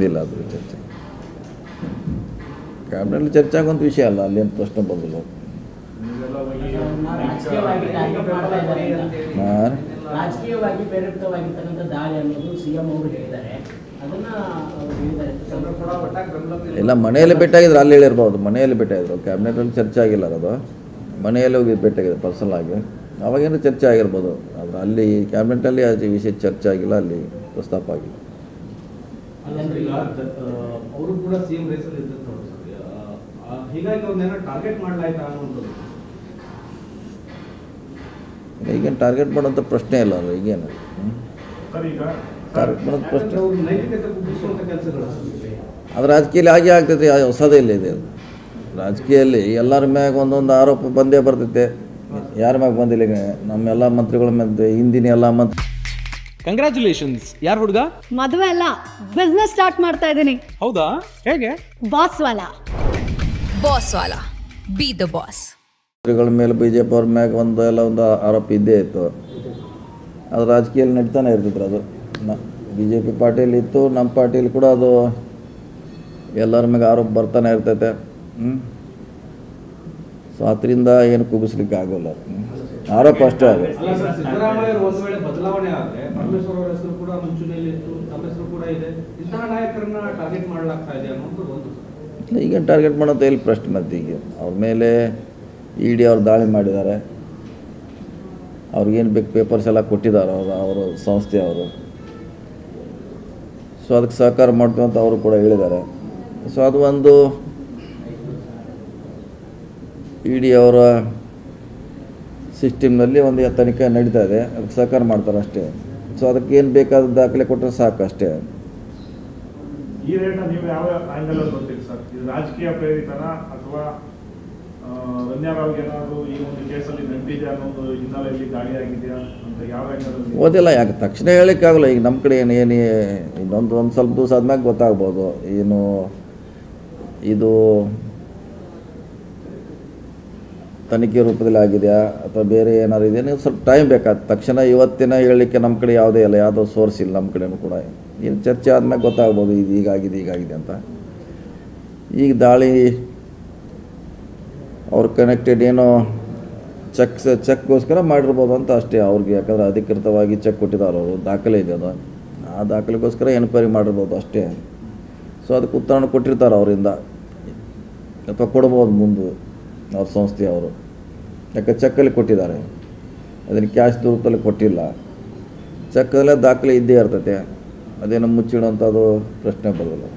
ಇಲ್ಲ ಅದು ಚರ್ಚೆ ಕ್ಯಾಬಿನೆಟ್ ಚರ್ಚೆ ಆಗುವಂಥ ವಿಷಯ ಅಲ್ಲ, ಅಲ್ಲೇನು ಪ್ರಶ್ನೆ ಬಂದಿಲ್ಲ. ರಾಜಕೀಯವಾಗಿ ಪ್ರೇರಿತವಾಗಿರ್ತಕ್ಕಂಥ ದಾಳಿ ಅನ್ನೋದು ಸಿಎಂ ಅವರು ಹೇಳಿದ್ದಾರೆ. ಇಲ್ಲ, ಮನೆಯಲ್ಲಿ ಭೇಟಿಯಾಗಿದ್ರು, ಅಲ್ಲಿ ಹೇಳಿರ್ಬೋದು. ಮನೆಯಲ್ಲಿ ಭೇಟಿಯಾಗಿದ್ರು, ಕ್ಯಾಬಿನೆಟಲ್ಲಿ ಚರ್ಚೆ ಆಗಿಲ್ಲ. ಅದು ಮನೆಯಲ್ಲಿ ಹೋಗಿ ಭೇಟಿಯಾಗಿದೆ ಪರ್ಸನಲ್ ಆಗಿ, ಅವಾಗೇನು ಚರ್ಚೆ ಆಗಿರ್ಬೋದು. ಆದರೆ ಅಲ್ಲಿ ಕ್ಯಾಬಿನೆಟಲ್ಲಿ ಆ ವಿಷಯ ಚರ್ಚೆ ಆಗಿಲ್ಲ, ಅಲ್ಲಿ ಪ್ರಸ್ತಾಪ ಆಗಿಲ್ಲ. ಅವರು ಕೂಡ ಸಿಎಂ ರೇಸಲ್ಲಿ ಇದ್ದಂಥವ್ರು ಸರ್, ಹೀಗಾಗಿ ಅವ್ರನ್ನೇನೋ ಟಾರ್ಗೆಟ್ ಮಾಡಲಾಯ್ತಾ ಅನ್ನೋದು. ಈಗೇನು ಟಾರ್ಗೆಟ್ ಮಾಡೋಂಥ ಪ್ರಶ್ನೆ ಇಲ್ಲ ಅಲ್ಲ. ಈಗೇನು ಟಾರ್ಗೆಟ್ ಮಾಡೋದು ಪ್ರಶ್ನೆ ಅದು ರಾಜಕೀಯದಲ್ಲಿ ಹಾಗೆ ಆಗ್ತೈತೆ, ಹೊಸದೇ ಇಲ್ಲ ಇದೆ. ರಾಜಕೀಯದಲ್ಲಿ ಎಲ್ಲರ ಮ್ಯಾಗ ಒಂದೊಂದು ಆರೋಪ ಬಂದೇ ಬರ್ತೈತೆ. ಯಾರ ಮ್ಯಾಗ ಬಂದಿಲ್ಲ? ನಮ್ಮೆಲ್ಲ ಮಂತ್ರಿಗಳ ಮೇಲೆ, ಹಿಂದಿನ ಎಲ್ಲ ಮಂತ್ರಿ. ಕಂಗ್ರ್ಯಾಚುಲೇಷನ್ಸ್. ಯಾರು ಹುಡುಗ? ಮದುವೆ ಅಲ್ಲ, ಬಿಸ್ನೆಸ್ ಸ್ಟಾರ್ಟ್ ಮಾಡ್ತಾ ಇದ್ದೀನಿ. ಹೌದಾ? ಹೇಗೆ? Boss Vala. Boss Vala, B the boss. ಮಂತ್ರಿಗಳ ಮೇಲೆ BJP ಅವ್ರ ಮ್ಯಾಗ ಒಂದು ಆರೋಪ ಇದ್ದೇ ಇತ್ತು. ಅದು ರಾಜಕೀಯದಲ್ಲಿ ನಡೀತಾನೆ ಇರ್ತಿದ್ರು. ಅದು BJP ಪಾರ್ಟಿಯಲ್ಲಿ ಇತ್ತು, ನಮ್ಮ ಪಾರ್ಟಿಯಲ್ಲಿ ಕೂಡ ಅದು ಎಲ್ಲರ ಮ್ಯಾಗ ಆರೋಪ ಬರ್ತಾನೆ ಇರ್ತೈತೆ. ಸೊ ಅದರಿಂದ ಏನು ಕುಗಿಸ್ಲಿಕ್ಕೆ ಆಗೋಲ್ಲ, ಆರೋಪ ಅಷ್ಟೇ ಅದು. ಸಿದ್ದರಾಮಯ್ಯ ಒಂದು ವೇಳೆ ಬದಲಾವಣೆ ಆದರೆ ಪರಮೇಶ್ವರ್ ಅವರ ಹೆಸರು ಕೂಡ ಮುಂಚೂಣಿಯಲ್ಲಿ ಇತ್ತು, ತಮ್ಮ ಹೆಸರು ಕೂಡ ಇದೆ. ಇಂತಹ ನಾಯಕರನ್ನ ಟಾರ್ಗೆಟ್ ಮಾಡಲಾಗ್ತಾ ಇದೆ ಅನ್ನೋದು ಒಂದು. ಈಗ ಟಾರ್ಗೆಟ್ ಮಾಡೋದು ಎಲ್ಲಿ ಪ್ರಶ್ನೆ? ಮತ್ತೆ ಈಗ ಅವ್ರ ಮೇಲೆ ED ಅವ್ರು ದಾಳಿ ಮಾಡಿದ್ದಾರೆ. ಅವ್ರಿಗೇನು ಬೇಕು ಪೇಪರ್ಸ್ ಎಲ್ಲ ಕೊಟ್ಟಿದ್ದಾರೆ ಅವರು ಸಂಸ್ಥೆಯವರು. ಸೊ ಅದಕ್ಕೆ ಸಹಕಾರ ಮಾಡ್ತೀವಿ ಅಂತ ಅವರು ಕೂಡ ಹೇಳಿದ್ದಾರೆ. ಸೊ ಅದು ಒಂದು ED ಅವರ ಸಿಸ್ಟಮ್ನಲ್ಲಿ ಒಂದು ತನಿಖೆ ನಡೀತಾ ಇದೆ, ಅದಕ್ಕೆ ಸಹಕಾರ ಮಾಡ್ತಾರೆ ಅಷ್ಟೇ. ಸೊ ಅದಕ್ಕೆ ಏನು ಬೇಕಾದ ದಾಖಲೆ ಕೊಟ್ಟರೆ ಸಾಕು ಅಷ್ಟೇ. ಈ ರೇಟ್ನ ನೀವು ಯಾವ ಆಂಗಲ್ ಬರ್ತೀರಿ ಸರ್? ಇದು ರಾಜಕೀಯ ಪ್ರೇರಿತನ ಅಥವಾ ರಮ್ಯಾರಾವ್ಗೆ ಏನಾದರೂ ಈ ಒಂದು ಕೇಸಲ್ಲಿ ನಂಟಿದೆ ಅನ್ನೋದು ಹಿನ್ನೆಲೆಯಲ್ಲಿ ಗಾಳಿ ಆಗಿದೆಯಾ ಅಂತ ಯಾವ ಆಂಗಲ್? ಓದಿಲ್ಲ, ಯಾಕೆ ತಕ್ಷಣ ಹೇಳೋಕ್ಕಾಗಲ್ಲ. ಈಗ ನಮ್ಮ ಕಡೆ ಏನು ಇನ್ನೊಂದು ಸ್ವಲ್ಪ ದಿವಸ ಆದ್ಮೇಲೆ ಗೊತ್ತಾಗ್ಬೋದು. ಏನು ಇದು ತನಿಖೆ ರೂಪದಲ್ಲಿ ಆಗಿದೆಯಾ ಅಥವಾ ಬೇರೆ ಏನಾದ್ರು ಇದೆಯಾ, ಸ್ವಲ್ಪ ಟೈಮ್ ಬೇಕಾದ. ತಕ್ಷಣ ಇವತ್ತಿನ ಹೇಳಲಿಕ್ಕೆ ನಮ್ಮ ಕಡೆ ಯಾವುದೇ ಇಲ್ಲ, ಯಾವುದೋ ಸೋರ್ಸ್ ಇಲ್ಲ ನಮ್ಮ ಕಡೆಯೂ ಕೂಡ. ಏನು ಚರ್ಚೆ ಆದಮೇಲೆ ಗೊತ್ತಾಗ್ಬೋದು ಇದು ಹೀಗಾಗಿದೆ ಅಂತ. ಈಗ ದಾಳಿ ಅವ್ರು ಕನೆಕ್ಟೆಡ್ ಏನೋ ಚೆಕ್ಗೋಸ್ಕರ ಮಾಡಿರ್ಬೋದು ಅಂತ ಅಷ್ಟೇ ಅವ್ರಿಗೆ. ಯಾಕಂದರೆ ಅಧಿಕೃತವಾಗಿ ಚೆಕ್ ಕೊಟ್ಟಿದ್ದಾರೆ ಅವರು, ದಾಖಲೆ ಇದೆ ಅದು. ಆ ದಾಖಲೆಗೋಸ್ಕರ ಎನ್ಕ್ವೈರಿ ಮಾಡಿರ್ಬೋದು ಅಷ್ಟೇ. ಸೊ ಅದಕ್ಕೆ ಉತ್ತರವನ್ನು ಕೊಟ್ಟಿರ್ತಾರೆ ಅವರಿಂದ, ಅಥವಾ ಕೊಡ್ಬೋದು ಮುಂದೆ ಅವ್ರ ಸಂಸ್ಥೆಯವರು. ಯಾಕೆ ಚೆಕ್ಕಲ್ಲಿ ಕೊಟ್ಟಿದ್ದಾರೆ, ಅದನ್ನು ಕ್ಯಾಶ್ ರೂಪದಲ್ಲಿ ಕೊಟ್ಟಿಲ್ಲ. ಚೆಕ್ಕಲ್ಲೇ ದಾಖಲೆ ಇದ್ದೇ ಇರ್ತೈತೆ, ಅದೇನೋ ಮುಚ್ಚಿಡೋಂಥದ್ದು ಪ್ರಶ್ನೆ ಬರೋದಿಲ್ಲ.